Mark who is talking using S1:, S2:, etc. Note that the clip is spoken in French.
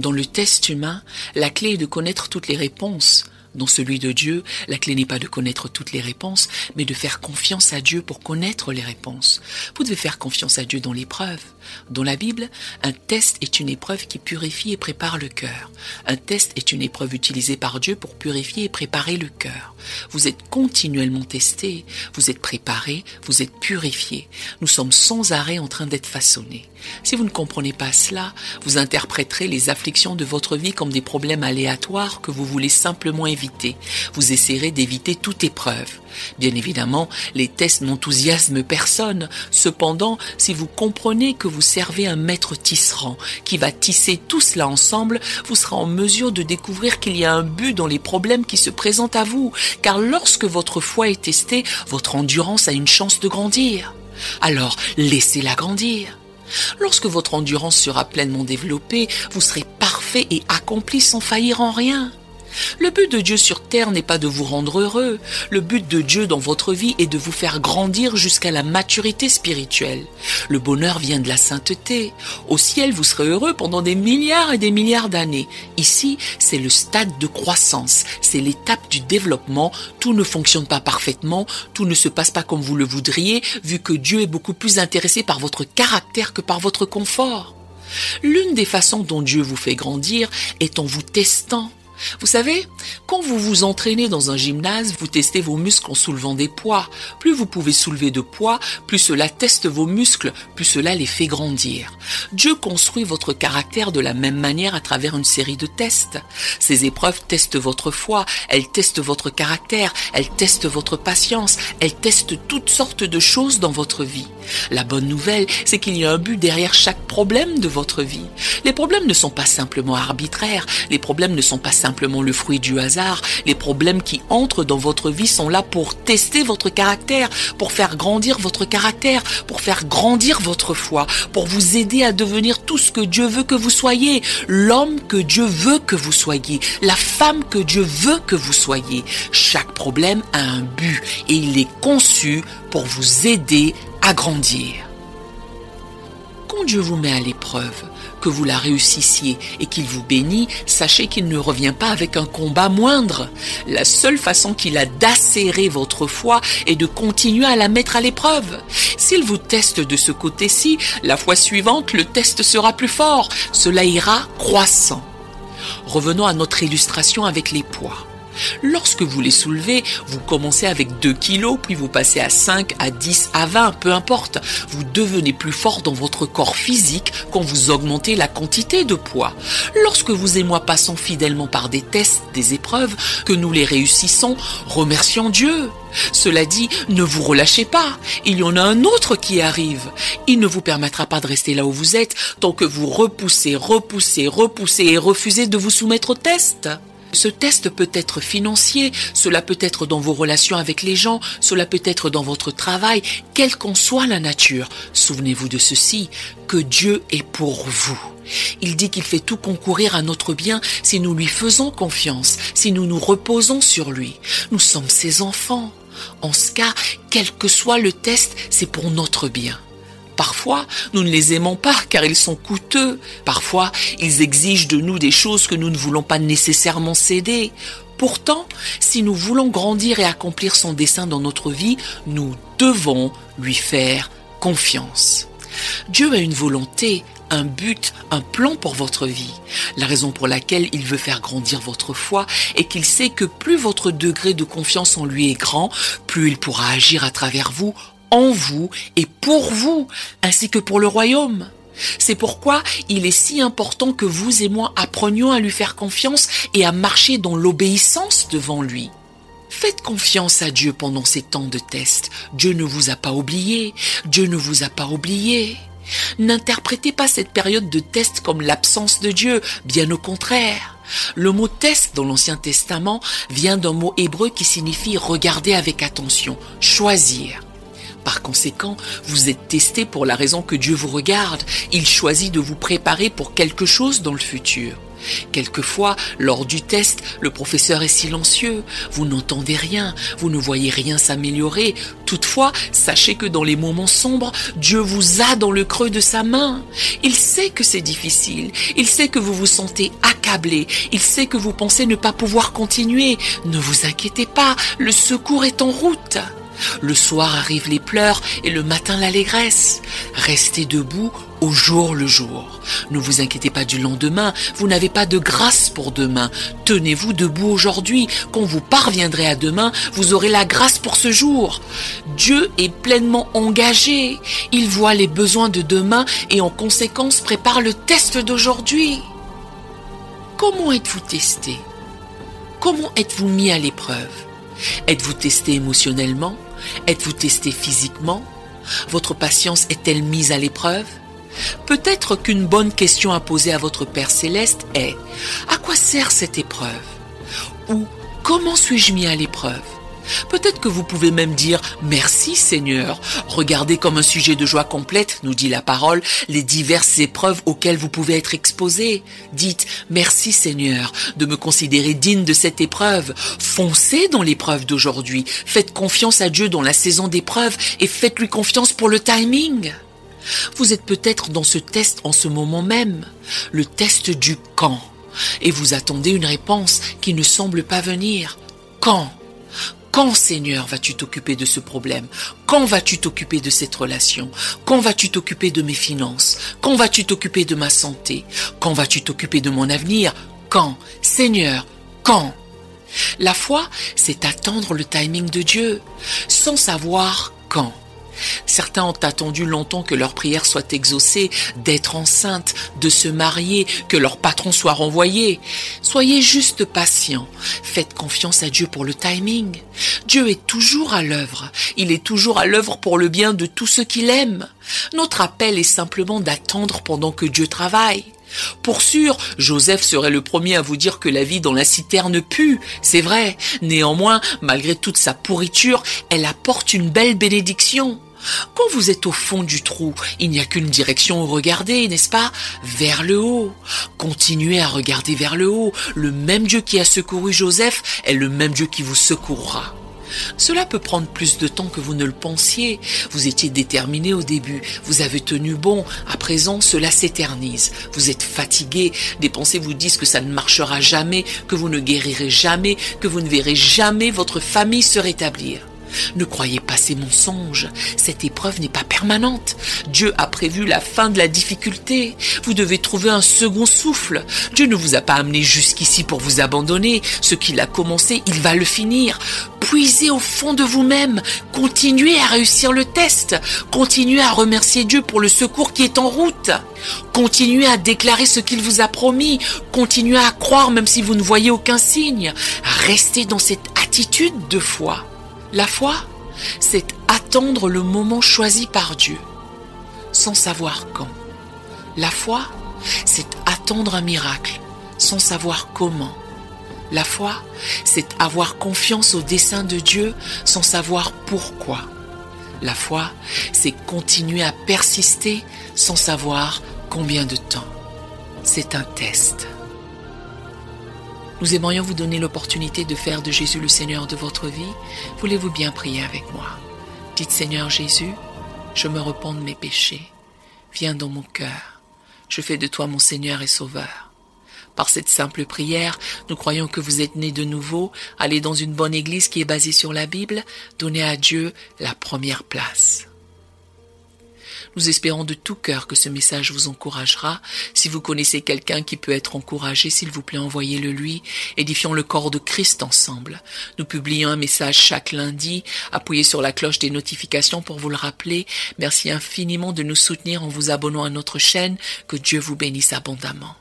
S1: Dans le test humain, la clé est de connaître toutes les réponses. Dans celui de Dieu, la clé n'est pas de connaître toutes les réponses, mais de faire confiance à Dieu pour connaître les réponses. Vous devez faire confiance à Dieu dans l'épreuve. Dans la Bible, un test est une épreuve qui purifie et prépare le cœur. Un test est une épreuve utilisée par Dieu pour purifier et préparer le cœur. Vous êtes continuellement testé, vous êtes préparé, vous êtes purifié. Nous sommes sans arrêt en train d'être façonnés. Si vous ne comprenez pas cela, vous interpréterez les afflictions de votre vie comme des problèmes aléatoires que vous voulez simplement éviter. Vous essaierez d'éviter toute épreuve. Bien évidemment, les tests n'enthousiasment personne. Cependant, si vous comprenez que vous servez un maître tisserand qui va tisser tout cela ensemble, vous serez en mesure de découvrir qu'il y a un but dans les problèmes qui se présentent à vous. Car lorsque votre foi est testée, votre endurance a une chance de grandir. Alors, laissez-la grandir. Lorsque votre endurance sera pleinement développée, vous serez parfait et accompli sans faillir en rien. Le but de Dieu sur terre n'est pas de vous rendre heureux. Le but de Dieu dans votre vie est de vous faire grandir jusqu'à la maturité spirituelle. Le bonheur vient de la sainteté. Au ciel, vous serez heureux pendant des milliards et des milliards d'années. Ici, c'est le stade de croissance. C'est l'étape du développement. Tout ne fonctionne pas parfaitement. Tout ne se passe pas comme vous le voudriez, vu que Dieu est beaucoup plus intéressé par votre caractère que par votre confort. L'une des façons dont Dieu vous fait grandir est en vous testant. Vous savez, quand vous vous entraînez dans un gymnase, vous testez vos muscles en soulevant des poids. Plus vous pouvez soulever de poids, plus cela teste vos muscles, plus cela les fait grandir. Dieu construit votre caractère de la même manière à travers une série de tests. Ces épreuves testent votre foi, elles testent votre caractère, elles testent votre patience, elles testent toutes sortes de choses dans votre vie. La bonne nouvelle, c'est qu'il y a un but derrière chaque problème de votre vie. Les problèmes ne sont pas simplement arbitraires, les problèmes ne sont pas simplement le fruit du hasard. Les problèmes qui entrent dans votre vie sont là pour tester votre caractère, pour faire grandir votre caractère, pour faire grandir votre foi, pour vous aider à devenir tout ce que Dieu veut que vous soyez, l'homme que Dieu veut que vous soyez, la femme que Dieu veut que vous soyez. Chaque problème a un but et il est conçu pour vous aider à grandir. Quand Dieu vous met à l'épreuve, que vous la réussissiez et qu'il vous bénit, sachez qu'il ne revient pas avec un combat moindre. La seule façon qu'il a d'acérer votre foi est de continuer à la mettre à l'épreuve. S'il vous teste de ce côté-ci, la fois suivante, le test sera plus fort. Cela ira croissant. Revenons à notre illustration avec les poids. Lorsque vous les soulevez, vous commencez avec 2 kilos, puis vous passez à 5, à 10, à 20, peu importe. Vous devenez plus fort dans votre corps physique quand vous augmentez la quantité de poids. Lorsque vous et moi passons fidèlement par des tests, des épreuves, que nous les réussissons, remercions Dieu. Cela dit, ne vous relâchez pas. Il y en a un autre qui arrive. Il ne vous permettra pas de rester là où vous êtes tant que vous repoussez et refusez de vous soumettre au test. Ce test peut être financier, cela peut être dans vos relations avec les gens, cela peut être dans votre travail, quelle qu'en soit la nature. Souvenez-vous de ceci, que Dieu est pour vous. Il dit qu'il fait tout concourir à notre bien si nous lui faisons confiance, si nous nous reposons sur lui. Nous sommes ses enfants. En ce cas, quel que soit le test, c'est pour notre bien. Parfois, nous ne les aimons pas car ils sont coûteux. Parfois, ils exigent de nous des choses que nous ne voulons pas nécessairement céder. Pourtant, si nous voulons grandir et accomplir son dessein dans notre vie, nous devons lui faire confiance. Dieu a une volonté, un but, un plan pour votre vie. La raison pour laquelle il veut faire grandir votre foi est qu'il sait que plus votre degré de confiance en lui est grand, plus il pourra agir à travers vous, en vous et pour vous, ainsi que pour le royaume. C'est pourquoi il est si important que vous et moi apprenions à lui faire confiance et à marcher dans l'obéissance devant lui. Faites confiance à Dieu pendant ces temps de test. Dieu ne vous a pas oublié. Dieu ne vous a pas oublié. N'interprétez pas cette période de test comme l'absence de Dieu, bien au contraire. Le mot test dans l'Ancien Testament vient d'un mot hébreu qui signifie regarder avec attention, choisir. Par conséquent, vous êtes testé pour la raison que Dieu vous regarde. Il choisit de vous préparer pour quelque chose dans le futur. Quelquefois, lors du test, le professeur est silencieux, vous n'entendez rien, vous ne voyez rien s'améliorer. Toutefois, sachez que dans les moments sombres, Dieu vous a dans le creux de sa main. Il sait que c'est difficile, il sait que vous vous sentez accablé, il sait que vous pensez ne pas pouvoir continuer. Ne vous inquiétez pas, le secours est en route. Le soir arrivent les pleurs et le matin l'allégresse. Restez debout au jour le jour. Ne vous inquiétez pas du lendemain, vous n'avez pas de grâce pour demain. Tenez-vous debout aujourd'hui. Quand vous parviendrez à demain, vous aurez la grâce pour ce jour. Dieu est pleinement engagé. Il voit les besoins de demain et en conséquence prépare le test d'aujourd'hui. Comment êtes-vous testé? Comment êtes-vous mis à l'épreuve? Êtes-vous testé émotionnellement? Êtes-vous testé physiquement? Votre patience est-elle mise à l'épreuve? Peut-être qu'une bonne question à poser à votre Père Céleste est « À quoi sert cette épreuve ?» ou « Comment suis-je mis à l'épreuve ?» Peut-être que vous pouvez même dire « Merci Seigneur ». Regardez comme un sujet de joie complète, nous dit la parole, les diverses épreuves auxquelles vous pouvez être exposés. Dites « Merci Seigneur de me considérer digne de cette épreuve ». Foncez dans l'épreuve d'aujourd'hui. Faites confiance à Dieu dans la saison d'épreuve et faites-lui confiance pour le timing. Vous êtes peut-être dans ce test en ce moment même, le test du « quand ». Et vous attendez une réponse qui ne semble pas venir. Quand ? Quand, Seigneur, vas-tu t'occuper de ce problème? Quand vas-tu t'occuper de cette relation? Quand vas-tu t'occuper de mes finances? Quand vas-tu t'occuper de ma santé? Quand vas-tu t'occuper de mon avenir? Quand? Seigneur, quand? La foi, c'est attendre le timing de Dieu, sans savoir quand. Certains ont attendu longtemps que leur prière soit exaucée, d'être enceinte, de se marier, que leur patron soit renvoyé. Soyez juste patients. Faites confiance à Dieu pour le timing. Dieu est toujours à l'œuvre. Il est toujours à l'œuvre pour le bien de tous ceux qu'il aime. Notre appel est simplement d'attendre pendant que Dieu travaille. Pour sûr, Joseph serait le premier à vous dire que la vie dans la citerne pue, c'est vrai. Néanmoins, malgré toute sa pourriture, elle apporte une belle bénédiction. Quand vous êtes au fond du trou, il n'y a qu'une direction où regarder, n'est-ce pas? Vers le haut. Continuez à regarder vers le haut. Le même Dieu qui a secouru Joseph est le même Dieu qui vous secourra. Cela peut prendre plus de temps que vous ne le pensiez. Vous étiez déterminé au début, vous avez tenu bon. À présent, cela s'éternise. Vous êtes fatigué, des pensées vous disent que ça ne marchera jamais, que vous ne guérirez jamais, que vous ne verrez jamais votre famille se rétablir. Ne croyez pas ces mensonges, cette épreuve n'est pas permanente. Dieu a prévu la fin de la difficulté. Vous devez trouver un second souffle. Dieu ne vous a pas amené jusqu'ici pour vous abandonner. Ce qu'il a commencé, il va le finir. Puisez au fond de vous-même. Continuez à réussir le test. Continuez à remercier Dieu pour le secours qui est en route. Continuez à déclarer ce qu'il vous a promis. Continuez à croire même si vous ne voyez aucun signe. Restez dans cette attitude de foi. La foi, c'est attendre le moment choisi par Dieu, sans savoir quand. La foi, c'est attendre un miracle, sans savoir comment. La foi, c'est avoir confiance au dessein de Dieu, sans savoir pourquoi. La foi, c'est continuer à persister, sans savoir combien de temps. C'est un test. Nous aimerions vous donner l'opportunité de faire de Jésus le Seigneur de votre vie. Voulez-vous bien prier avec moi? Dites Seigneur Jésus, je me repens de mes péchés. Viens dans mon cœur. Je fais de toi mon Seigneur et Sauveur. Par cette simple prière, nous croyons que vous êtes né de nouveau. Allez dans une bonne église qui est basée sur la Bible. Donnez à Dieu la première place. Nous espérons de tout cœur que ce message vous encouragera. Si vous connaissez quelqu'un qui peut être encouragé, s'il vous plaît, envoyez-le lui. Édifions le corps de Christ ensemble. Nous publions un message chaque lundi. Appuyez sur la cloche des notifications pour vous le rappeler. Merci infiniment de nous soutenir en vous abonnant à notre chaîne. Que Dieu vous bénisse abondamment.